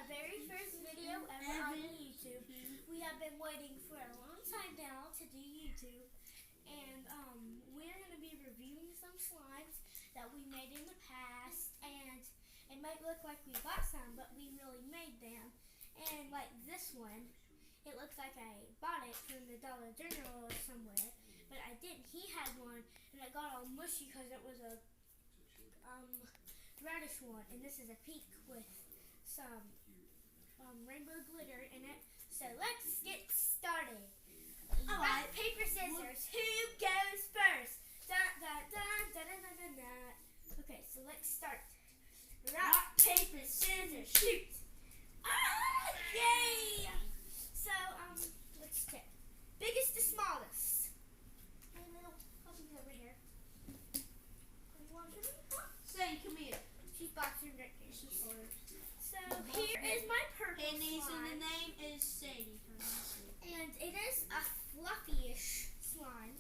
our very first video ever on YouTube. We have been waiting for a long time now to do YouTube, and we're going to be reviewing some slimes that we made in the past, and it might look like we bought some, but we really made them. And like this one, it looks like I bought it from the Dollar General or somewhere, but I didn't. He had one, and it got all mushy because it was a reddish one, and this is a pink with some rainbow glitter in it. So let's get started. Rock, paper, scissors. Who goes first? Dun, dun, dun, dun, dun, dun, dun, dun. Okay, so let's start. Rock, paper, scissors, shoot. Ah, yay! So, let's check. Biggest to smallest. My little puppy's over here. Say, come here. She's boxing right here. She's ordered. So here is my purple And slime. the name is Sadie. And it is a fluffy-ish slime.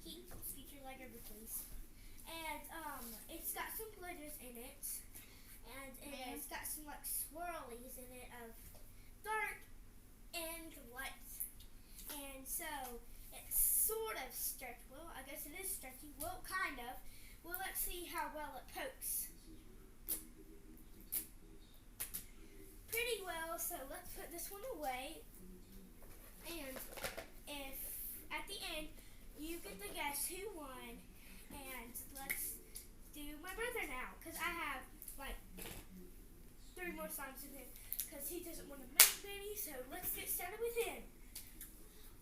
Scoot your leg over, please. And it's got some glitters in it. And it's got some like swirlies in it of dark and light. And so it's sort of stretchy. Well, I guess it is stretchy. Well, kind of. Well, let's see how well it pokes. Pretty well, so let's put this one away. And if at the end you get to guess who won, and let's do my brother now, because I have like 3 more slimes in him, because he doesn't want to make many. So let's get started with him.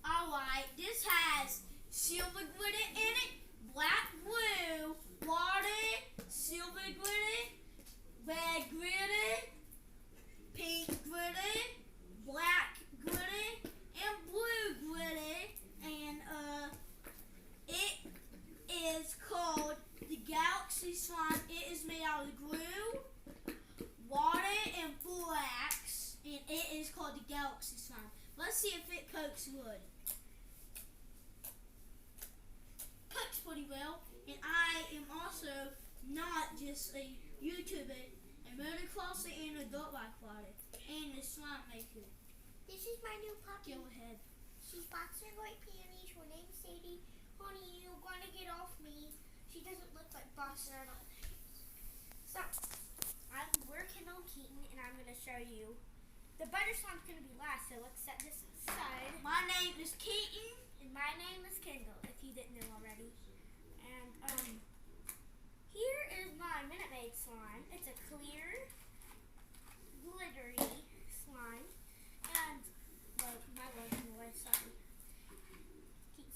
Alright, this has silver glitter in it, black glue, water, silver glitter, red glitter, pink glitter, black glitter, and blue glitter, and it is called the Galaxy Slime. It is made out of glue, water, and borax, and it is called the Galaxy Slime. Let's see if it pokes wood. Pokes pretty well, and I am also not just a YouTuber, a motocrosser, and a dirt bike rider, and a slime maker. This is my new puppy. Go ahead. She's boxing white panties. Her name's Sadie. Honey, you're gonna get off me. She doesn't look like boxer at all. So, I'm working on Keaton, and I'm gonna show you. The butter slime's gonna be last, so let's set this aside. My name is Keaton. And my name is Kendall, if you didn't know already. And here is my Minute Maid slime. It's a clear, glittery slime. And well, my leg's in the way, sorry.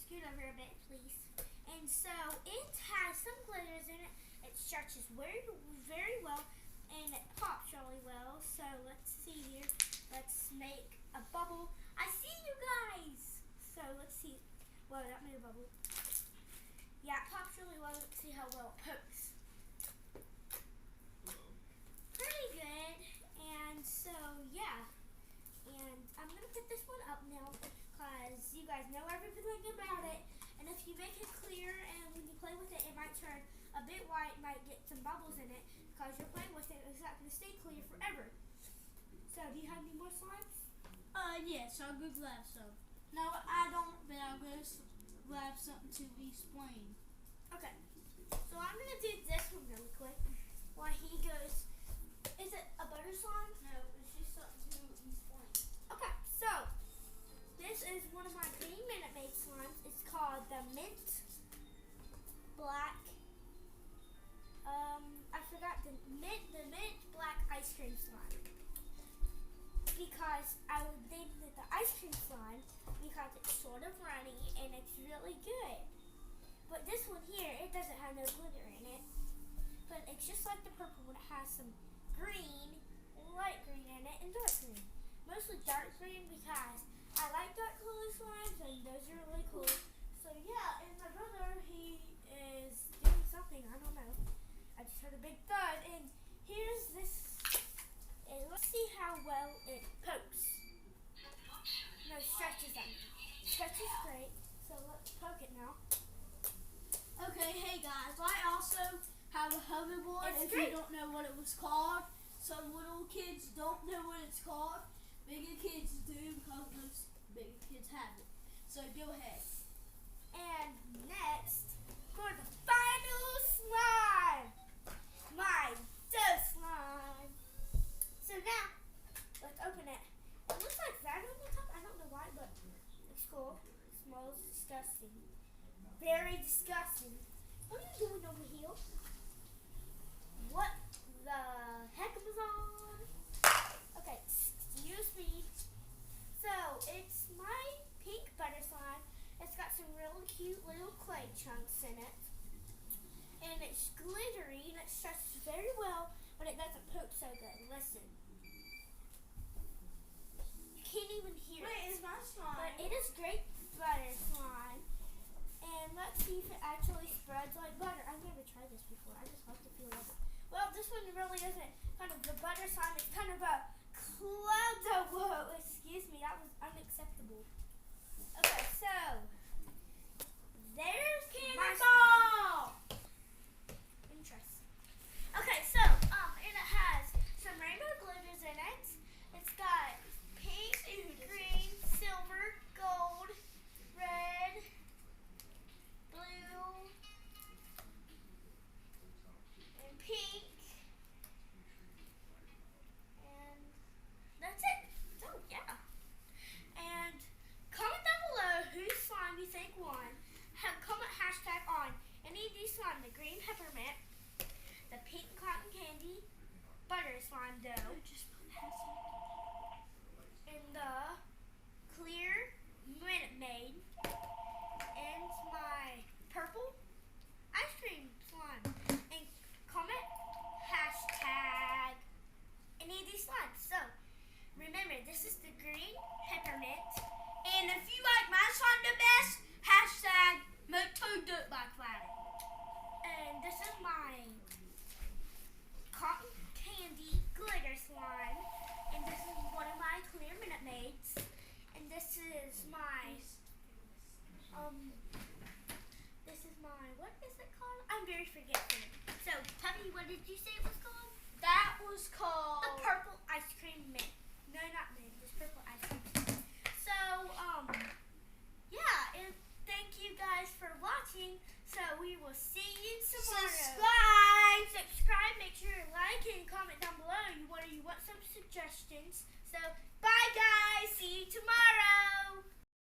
Scoot over a bit, please. And so it has some glitters in it. It stretches very, very well, and it pops really well. So let's see here. Let's make a bubble. I see you guys. So let's see. Whoa, that made a bubble. Yeah, it pops really well. Let's see how well it pokes. Pretty good. And so, yeah. And I'm going to put this one up now because you guys know everything about it. And if you make it clear and when you play with it, it might turn a bit white, might get some bubbles in it because you're playing with it. It's not going to stay clear forever. So, do you have any more slimes? Yes, I'll go grab some. No, I don't, but I'll go grab something to explain. Okay. So, I'm going to do this one really quick while he goes. Is it a butter slime? No, it's just something to explain. Okay, so this is one of my green Minute Maid slimes. It's called the Mint Black. I forgot the mint black ice cream slime. Because I would name it the ice cream slime because it's sort of runny and it's really good. But this one here, it doesn't have no glitter in it. But it's just like the purple one. It has some green, light green in it, and dark green. Mostly dark green because I like dark color slimes and those are really cool. So yeah, and my brother, he is doing something, I don't know. I just heard a big thud, and here's this, and let's see how well it pokes. No, stretches up. Stretches great, so let's poke it now. Okay, hey guys, I also have a hoverboard It's if great. you don't know what it was called. some little kids don't know what it's called. Bigger kids do because most bigger kids have it. So go ahead. And next, for the final slime, my dough slime. So now, let's open it. It looks like that on the top. I don't know why, but it's cool. It smells disgusting. Very disgusting. What are you doing over here? What the heck was on? Okay, excuse me. So, it's my pink butter slime. It's got some really cute little clay chunks in it. And it's glittery and it stretches very well, but it doesn't poop so good. Listen. You can't even hear it. Wait, is my slime? But it is great butter slime. And let's see if it actually spreads like butter. I've never tried this before. I just like the feel of it. Well, this one really isn't kind of the butter slime. It's kind of a cloud. Whoa, excuse me. That was unacceptable. Okay, so there's my Cannonball! Interesting. Okay, so and it has some rainbow glitters in it. It's got pink, green, silver, gold, red, blue, and pink. And that's it. So yeah. And comment down below whose slime you think won. Comment hashtag on any of these slime, the green peppermint, the pink cotton candy, butter slime dough, and the clear Minute Maid, and my purple ice cream slime. And comment hashtag any of these slimes. So remember, this is the green peppermint. And if you like my slime the best, hashtag Moto Dirt Bike Friday. And this is my cotton candy glitter slime. And this is one of my clear Minute Maids. And this is my what is it called? I'm very forgetful. So tell me, what did you say it was called? That was called The purple ice cream mint. No, not mint, just purple ice cream. So, yeah, and thank you guys for watching. So we will see you tomorrow. Subscribe, make sure you like and comment down below. You want some suggestions. So bye guys, see you tomorrow.